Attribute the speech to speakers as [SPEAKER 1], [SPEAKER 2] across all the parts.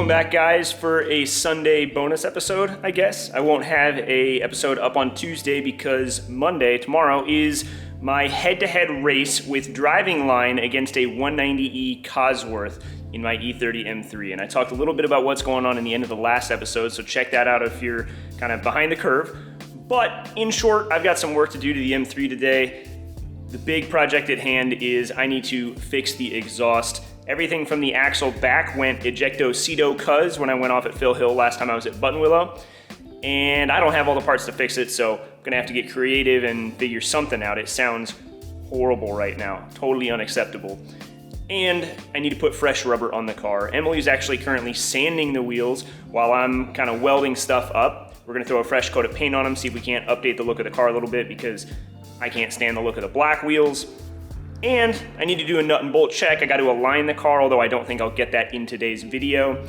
[SPEAKER 1] Welcome back, guys, for a Sunday bonus episode, I guess. I won't have a episode up on Tuesday because Monday, tomorrow, is my head-to-head race with Driving Line against a 190E Cosworth in my E30 M3. And I talked a little bit about what's going on in the end of the last episode, so check that out if you're kind of behind the curve. But in short, I've got some work to do to the M3 today. The big project at hand is I need to fix the exhaust. Everything from the axle back went ejecto-cedo cuz when I went off at Phil Hill last time I was at Buttonwillow. And I don't have all the parts to fix it, so I'm gonna have to get creative and figure something out. It sounds horrible right now, totally unacceptable. And I need to put fresh rubber on the car. Emily's actually currently sanding the wheels while I'm kind of welding stuff up. We're gonna throw a fresh coat of paint on them, see if we can't update the look of the car a little bit because I can't stand the look of the black wheels. And I need to do a nut and bolt check. I got to align the car, although I don't think I'll get that in today's video.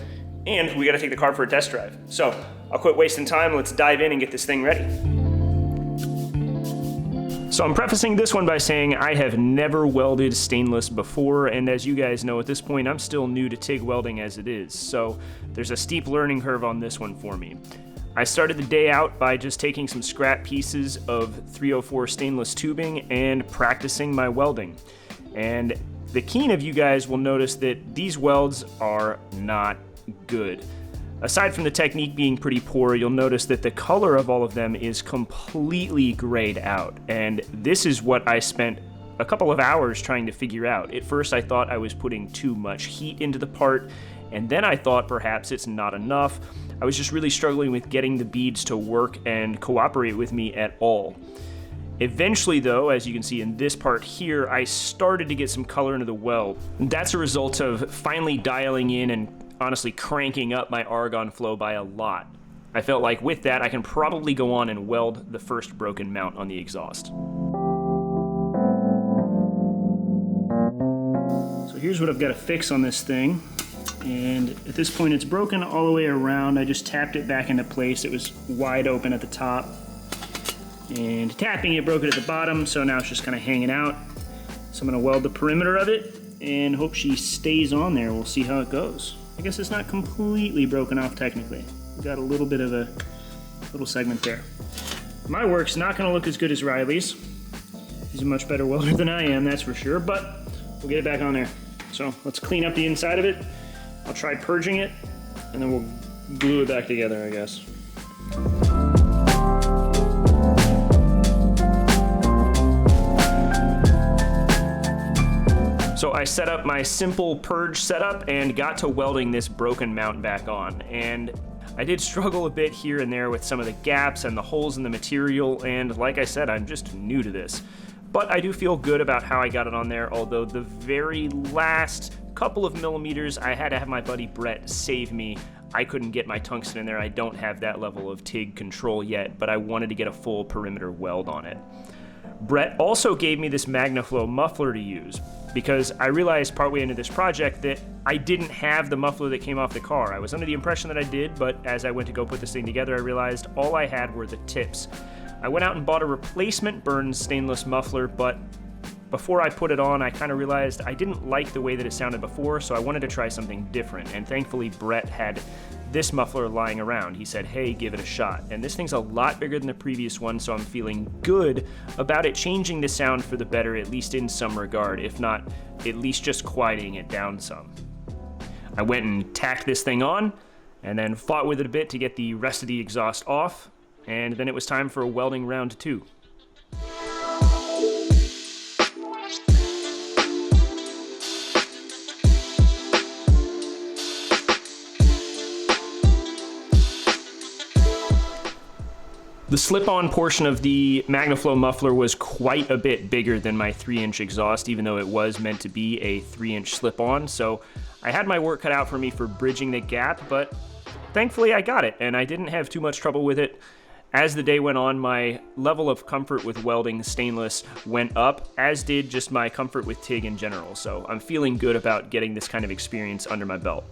[SPEAKER 1] And we got to take the car for a test drive. So I'll quit wasting time. Let's dive in and get this thing ready. So I'm prefacing this one by saying I have never welded stainless before, and as you guys know at this point, I'm still new to TIG welding as it is. So there's a steep learning curve on this one for me. I started the day out by just taking some scrap pieces of 304 stainless tubing and practicing my welding. And the keen of you guys will notice that these welds are not good. Aside from the technique being pretty poor, you'll notice that the color of all of them is completely grayed out. And this is what I spent a couple of hours trying to figure out. At first I thought I was putting too much heat into the part, and then I thought perhaps it's not enough. I was just really struggling with getting the beads to work and cooperate with me at all. Eventually though, as you can see in this part here, I started to get some color into the weld. That's a result of finally dialing in and honestly cranking up my argon flow by a lot. I felt like with that, I can probably go on and weld the first broken mount on the exhaust. So here's what I've got to fix on this thing. And at this point it's broken all the way around. I just tapped it back into place. It was wide open at the top. And tapping it broke it at the bottom, so now it's just kind of hanging out. So I'm gonna weld the perimeter of it and hope she stays on there. We'll see how it goes. I guess it's not completely broken off technically. We've got a little bit of a little segment there. My work's not gonna look as good as Riley's. He's a much better welder than I am, that's for sure, but we'll get it back on there. So let's clean up the inside of it. I'll try purging it, and then we'll glue it back together, I guess. So I set up my simple purge setup and got to welding this broken mount back on. And I did struggle a bit here and there with some of the gaps and the holes in the material, and like I said, I'm just new to this. But I do feel good about how I got it on there, although the very last couple of millimeters, I had to have my buddy Brett save me. I couldn't get my tungsten in there. I don't have that level of TIG control yet, but I wanted to get a full perimeter weld on it. Brett also gave me this MagnaFlow muffler to use because I realized partway into this project that I didn't have the muffler that came off the car. I was under the impression that I did, but as I went to go put this thing together, I realized all I had were the tips. I went out and bought a replacement Burns stainless muffler, but before I put it on, I kind of realized I didn't like the way that it sounded before, so I wanted to try something different, and thankfully Brett had this muffler lying around. He said, hey, give it a shot. And this thing's a lot bigger than the previous one, so I'm feeling good about it changing the sound for the better, at least in some regard, if not at least just quieting it down some. I went and tacked this thing on, and then fought with it a bit to get the rest of the exhaust off, and then it was time for a welding round 2. The slip-on portion of the MagnaFlow muffler was quite a bit bigger than my 3-inch exhaust, even though it was meant to be a 3-inch slip-on, so I had my work cut out for me for bridging the gap, but thankfully I got it, and I didn't have too much trouble with it. As the day went on, my level of comfort with welding stainless went up, as did just my comfort with TIG in general, so I'm feeling good about getting this kind of experience under my belt.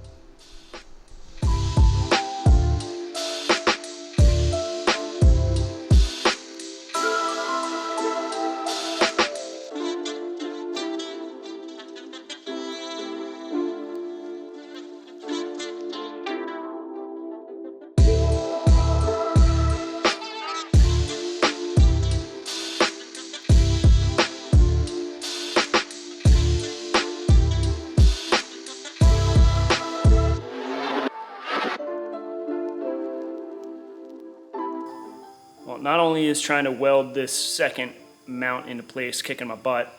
[SPEAKER 1] not only is trying to weld this second mount into place kicking my butt,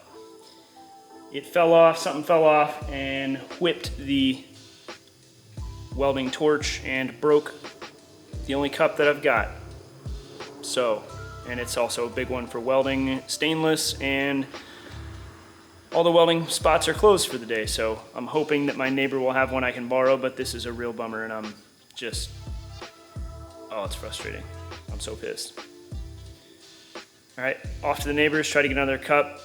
[SPEAKER 1] it fell off, something fell off and whipped the welding torch and broke the only cup that I've got. So, and it's also a big one for welding stainless, and all the welding spots are closed for the day, so I'm hoping that my neighbor will have one I can borrow, but this is a real bummer, and I'm just, oh, it's frustrating. I'm so pissed. All right, off to the neighbors, try to get another cup.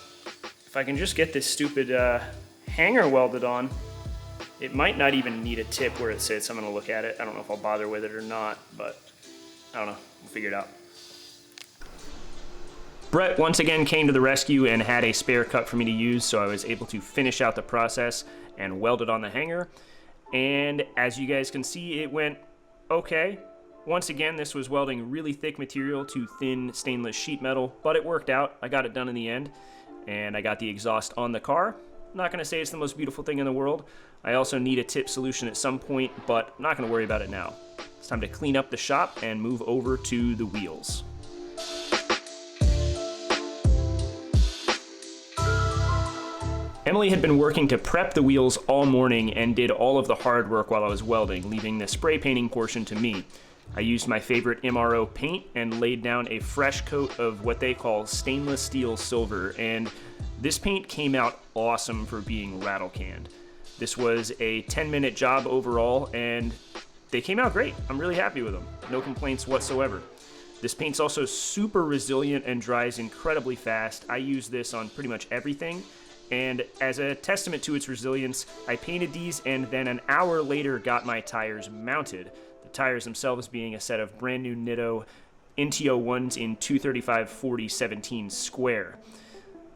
[SPEAKER 1] If I can just get this stupid hanger welded on, it might not even need a tip where it sits. I'm gonna look at it. I don't know if I'll bother with it or not, but I don't know, we'll figure it out. Brett once again came to the rescue and had a spare cup for me to use, so I was able to finish out the process and weld it on the hanger. And as you guys can see, it went okay. Once again, this was welding really thick material to thin stainless sheet metal, but it worked out. I got it done in the end, and I got the exhaust on the car. I'm not gonna say it's the most beautiful thing in the world. I also need a tip solution at some point, but I'm not gonna worry about it now. It's time to clean up the shop and move over to the wheels. Emily had been working to prep the wheels all morning and did all of the hard work while I was welding, leaving the spray painting portion to me. I used my favorite MRO paint and laid down a fresh coat of what they call stainless steel silver, and this paint came out awesome for being rattle canned. This was a 10-minute job overall, and they came out great. I'm really happy with them. No complaints whatsoever. This paint's also super resilient and dries incredibly fast. I use this on pretty much everything. And as a testament to its resilience, I painted these and then an hour later got my tires mounted. The tires themselves being a set of brand new Nitto NTO 1s in 235/40/17 square.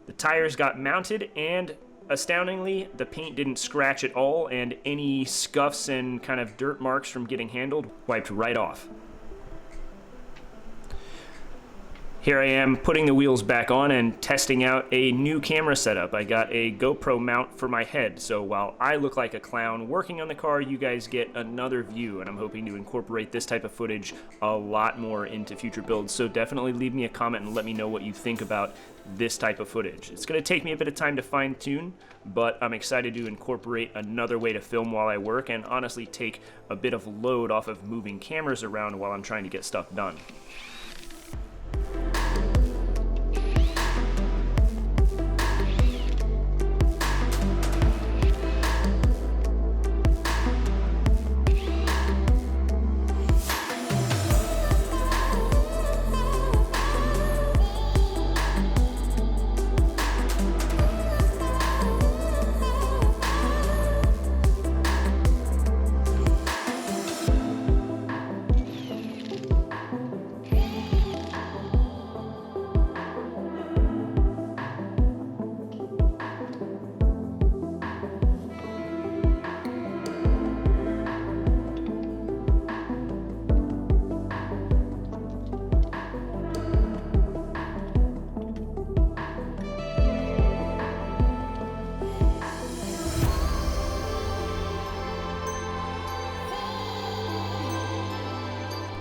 [SPEAKER 1] The tires got mounted, and astoundingly, the paint didn't scratch at all, and any scuffs and kind of dirt marks from getting handled wiped right off. Here I am putting the wheels back on and testing out a new camera setup. I got a GoPro mount for my head, so while I look like a clown working on the car, you guys get another view, and I'm hoping to incorporate this type of footage a lot more into future builds, so definitely leave me a comment and let me know what you think about this type of footage. It's going to take me a bit of time to fine-tune, but I'm excited to incorporate another way to film while I work and honestly take a bit of load off of moving cameras around while I'm trying to get stuff done.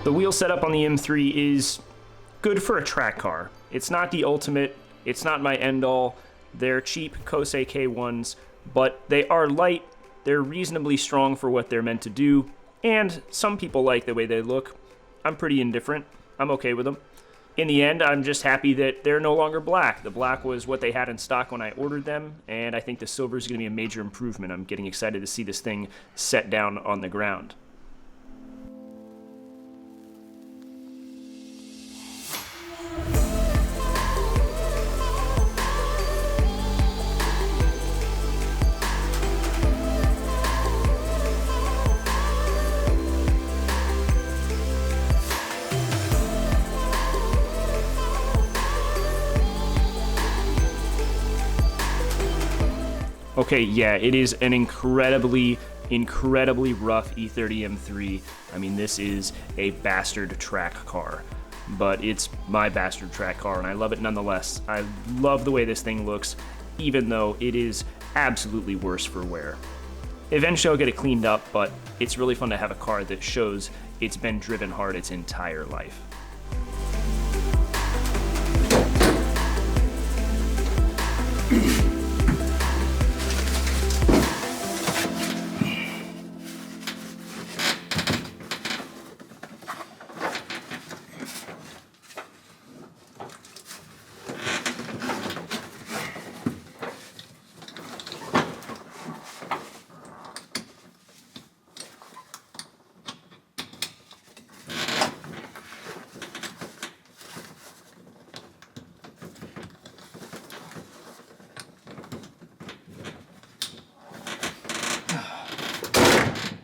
[SPEAKER 1] The wheel setup on the M3 is good for a track car. It's not the ultimate, it's not my end-all. They're cheap Kosei K1s, but they are light, they're reasonably strong for what they're meant to do, and some people like the way they look. I'm pretty indifferent. I'm okay with them. In the end, I'm just happy that they're no longer black. The black was what they had in stock when I ordered them, and I think the silver is going to be a major improvement. I'm getting excited to see this thing set down on the ground. Okay, yeah, it is an incredibly rough E30 M3. I mean, this is a bastard track car, but it's my bastard track car, and I love it nonetheless. I love the way this thing looks, even though it is absolutely worse for wear. Eventually I'll get it cleaned up, but it's really fun to have a car that shows it's been driven hard its entire life.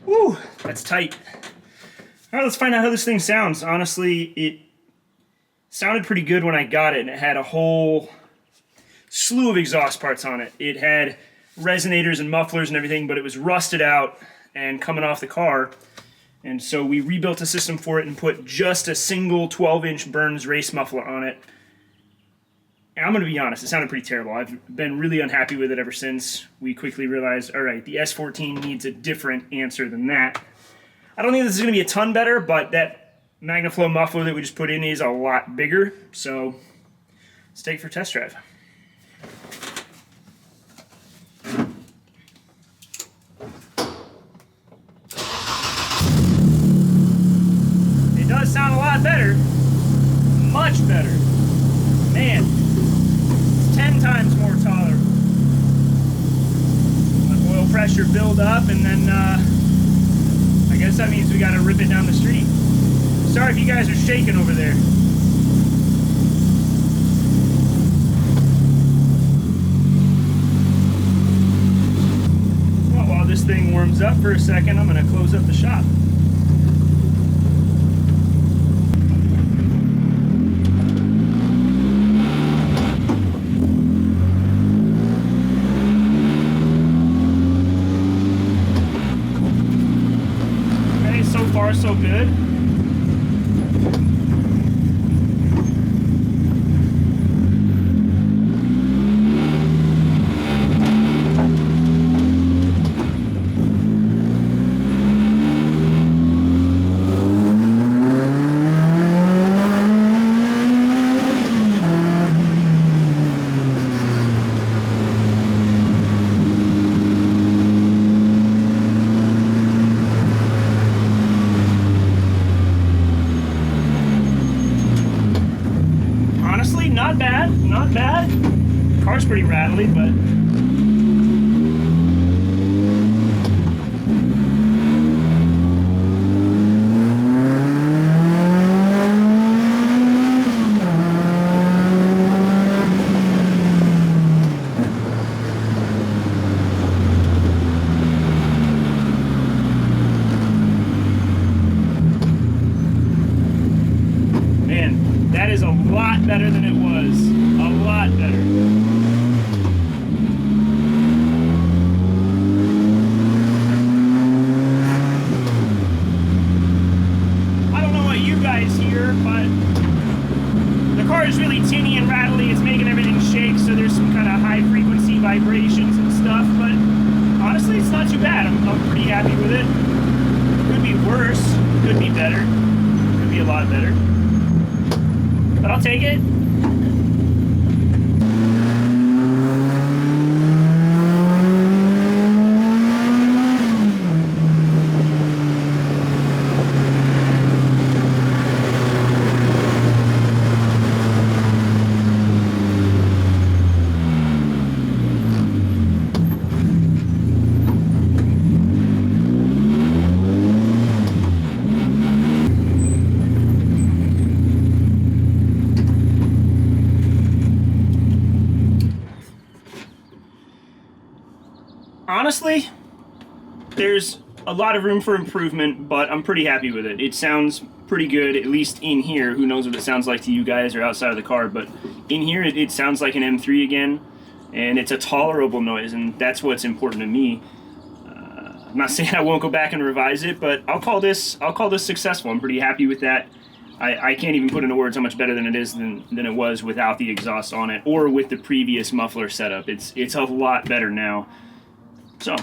[SPEAKER 1] Woo, that's tight. All right, let's find out how this thing sounds. Honestly, it sounded pretty good when I got it, and it had a whole slew of exhaust parts on it. It had resonators and mufflers and everything, but it was rusted out and coming off the car. And so we rebuilt a system for it and put just a single 12-inch Burns race muffler on it. And I'm going to be honest, it sounded pretty terrible. I've been really unhappy with it ever since. We quickly realized, all right, the S14 needs a different answer than that. I don't think this is going to be a ton better, but that MagnaFlow muffler that we just put in is a lot bigger. So let's take it for a test drive. It does sound a lot better. Much better. Man, it's 10 times more tolerable. Let oil pressure build up, and then I guess that means we gotta rip it down the street. Sorry if you guys are shaking over there. Well, while this thing warms up for a second, I'm gonna close up the shop. So far, so good. Not bad, not bad. Car's pretty rattly, but man, that is a lot better than it was. A lot better. I don't know what you guys hear, but the car is really tinny and rattly. It's making everything shake, so there's some kind of high frequency vibrations and stuff, but honestly, it's not too bad. I'm pretty happy with it. Could be worse, could be better, could be a lot better. But I'll take it. Honestly, there's a lot of room for improvement, but I'm pretty happy with it. It sounds pretty good, at least in here. Who knows what it sounds like to you guys or outside of the car, but in here it sounds like an M3 again, and it's a tolerable noise, and that's what's important to me. I'm not saying I won't go back and revise it, but I'll call this successful. I'm pretty happy with that. I can't even put into words how much better than it is than it was without the exhaust on it, or with the previous muffler setup. It's a lot better now. So,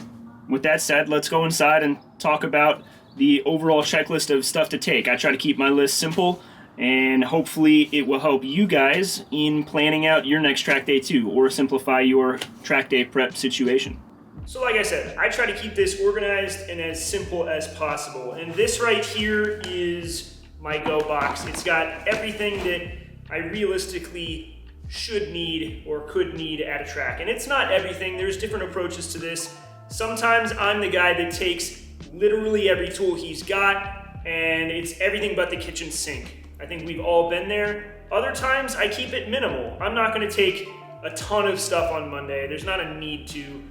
[SPEAKER 1] with that said, let's go inside and talk about the overall checklist of stuff to take. I try to keep my list simple, and hopefully it will help you guys in planning out your next track day too, or simplify your track day prep situation. So like I said, I try to keep this organized and as simple as possible. And this right here is my go box. It's got everything that I realistically should need or could need at a track. And it's not everything, there's different approaches to this. Sometimes I'm the guy that takes literally every tool he's got, and it's everything but the kitchen sink. I think we've all been there. Other times I keep it minimal. I'm not gonna take a ton of stuff on Monday. There's not a need to.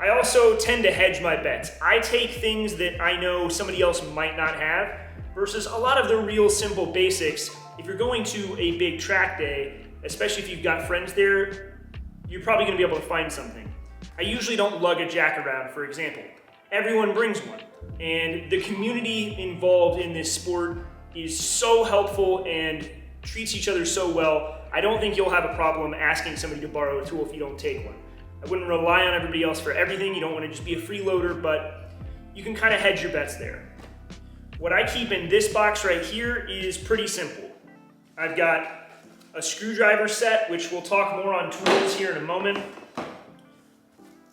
[SPEAKER 1] I also tend to hedge my bets. I take things that I know somebody else might not have versus a lot of the real simple basics. If you're going to a big track day, especially if you've got friends there, you're probably gonna be able to find something. I usually don't lug a jack around, for example. Everyone brings one. And the community involved in this sport is so helpful and treats each other so well. I don't think you'll have a problem asking somebody to borrow a tool if you don't take one. I wouldn't rely on everybody else for everything. You don't want to just be a freeloader, but you can kind of hedge your bets there. What I keep in this box right here is pretty simple. I've got a screwdriver set, which we'll talk more on tools here in a moment.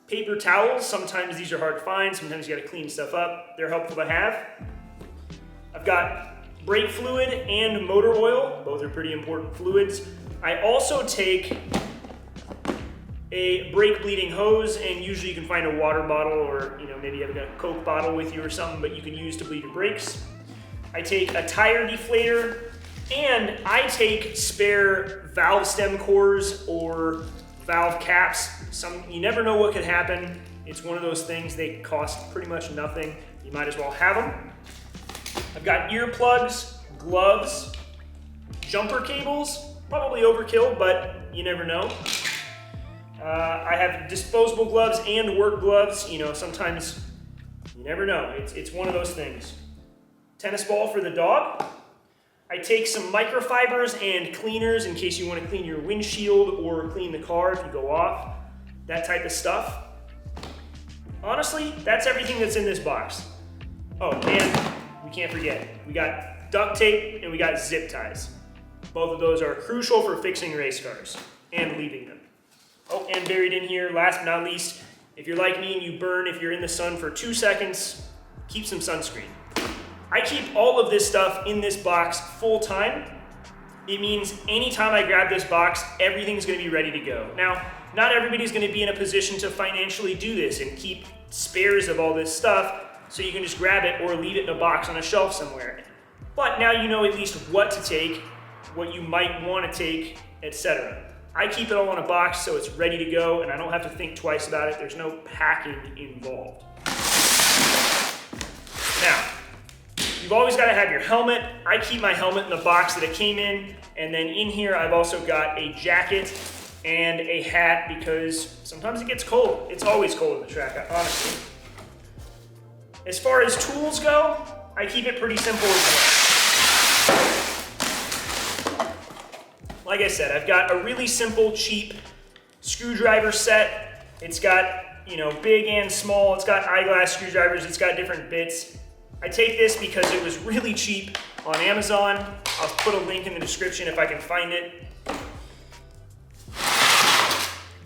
[SPEAKER 1] Paper towels, sometimes these are hard to find, sometimes you gotta clean stuff up. They're helpful to have. I've got brake fluid and motor oil, both are pretty important fluids. I also take a brake bleeding hose, and usually you can find a water bottle or maybe you have a Coke bottle with you or something, but you can use to bleed your brakes. I take a tire deflator, and I take spare valve stem cores or valve caps. You never know what could happen. It's one of those things, they cost pretty much nothing. You might as well have them. I've got earplugs, gloves, jumper cables, probably overkill, but you never know. I have disposable gloves and work gloves. Sometimes you never know. It's one of those things. Tennis ball for the dog. I take some microfibers and cleaners in case you want to clean your windshield or clean the car if you go off. That type of stuff. Honestly, that's everything that's in this box. Oh, and we can't forget, we got duct tape and we got zip ties. Both of those are crucial for fixing race cars and leaving them. Oh, and buried in here, last but not least, if you're like me and you burn if you're in the sun for 2 seconds, keep some sunscreen. I keep all of this stuff in this box full time. It means anytime I grab this box, everything's gonna be ready to go. Now, not everybody's gonna be in a position to financially do this and keep spares of all this stuff, so you can just grab it or leave it in a box on a shelf somewhere. But now you know at least what to take, what you might wanna take, etc. I keep it all in a box so it's ready to go and I don't have to think twice about it. There's no packing involved. Now, you've always got to have your helmet. I keep my helmet in the box that it came in, and then in here I've also got a jacket and a hat because sometimes it gets cold. It's always cold at the track, honestly. As far as tools go, I keep it pretty simple as well. Like I said, I've got a really simple, cheap screwdriver set. It's got, big and small. It's got eyeglass screwdrivers. It's got different bits. I take this because it was really cheap on Amazon. I'll put a link in the description if I can find it.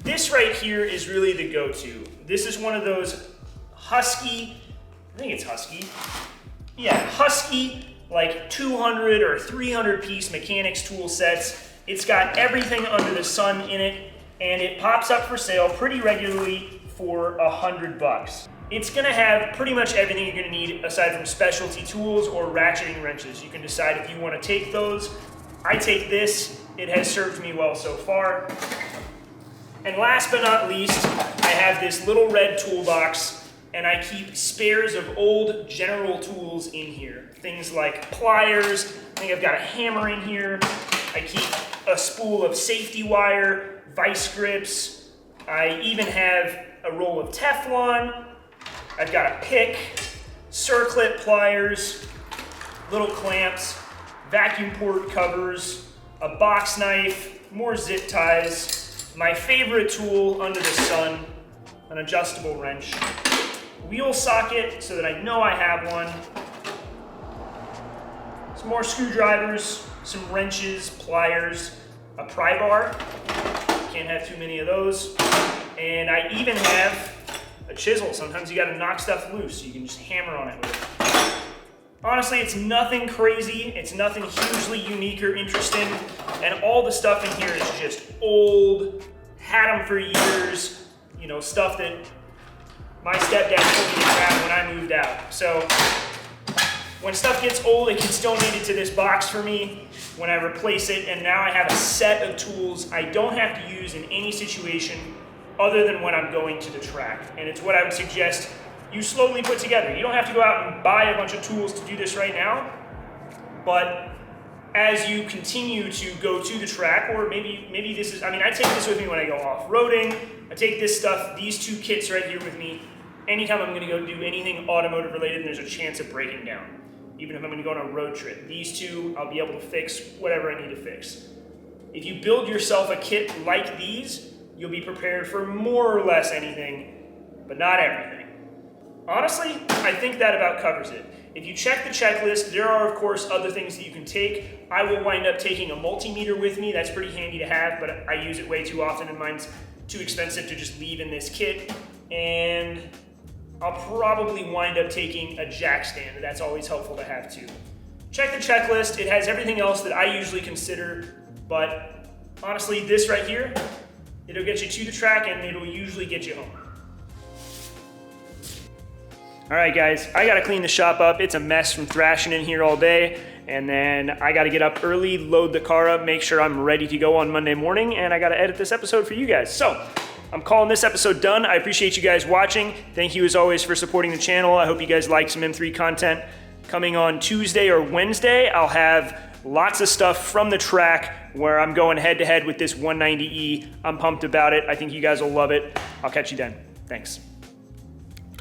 [SPEAKER 1] This right here is really the go-to. This is one of those Husky, I think it's Husky. Yeah, Husky, like 200 or 300 piece mechanics tool sets. It's got everything under the sun in it, and it pops up for sale pretty regularly for $100. It's gonna have pretty much everything you're gonna need aside from specialty tools or ratcheting wrenches. You can decide if you wanna take those. I take this. It has served me well so far. And last but not least, I have this little red toolbox, and I keep spares of old general tools in here. Things like pliers. I think I've got a hammer in here. I keep a spool of safety wire, vice grips. I even have a roll of Teflon. I've got a pick, circlip pliers, little clamps, vacuum port covers, a box knife, more zip ties, my favorite tool under the sun, an adjustable wrench, wheel socket so that I know I have one, some more screwdrivers, some wrenches, pliers, a pry bar, can't have too many of those, and I even have a chisel. Sometimes you gotta knock stuff loose, so you can just hammer on it with it. Honestly, it's nothing crazy, it's nothing hugely unique or interesting, and all the stuff in here is just old, had them for years, stuff that my stepdad told me to grab when I moved out. So when stuff gets old, it gets donated to this box for me when I replace it, and now I have a set of tools I don't have to use in any situation other than when I'm going to the track. And it's what I would suggest you slowly put together. You don't have to go out and buy a bunch of tools to do this right now, but as you continue to go to the track, or maybe this is, I mean, I take this with me when I go off-roading. I take this stuff, these two kits right here with me, anytime I'm gonna go do anything automotive related and there's a chance of breaking down. Even if I'm gonna go on a road trip. These two, I'll be able to fix whatever I need to fix. If you build yourself a kit like these, you'll be prepared for more or less anything, but not everything. Honestly, I think that about covers it. If you check the checklist, there are of course other things that you can take. I will wind up taking a multimeter with me. That's pretty handy to have, but I use it way too often and mine's too expensive to just leave in this kit. And I'll probably wind up taking a jack stand. That's always helpful to have too. Check the checklist. It has everything else that I usually consider, but honestly, this right here, it'll get you to the track and it'll usually get you home. All right, guys, I gotta clean the shop up. It's a mess from thrashing in here all day. And then I gotta get up early, load the car up, make sure I'm ready to go on Monday morning, and I gotta edit this episode for you guys. So I'm calling this episode done. I appreciate you guys watching. Thank you as always for supporting the channel. I hope you guys like some M3 content. Coming on Tuesday or Wednesday, I'll have lots of stuff from the track where I'm going head to head with this 190E. I'm pumped about it. I think you guys will love it. I'll catch you then. Thanks.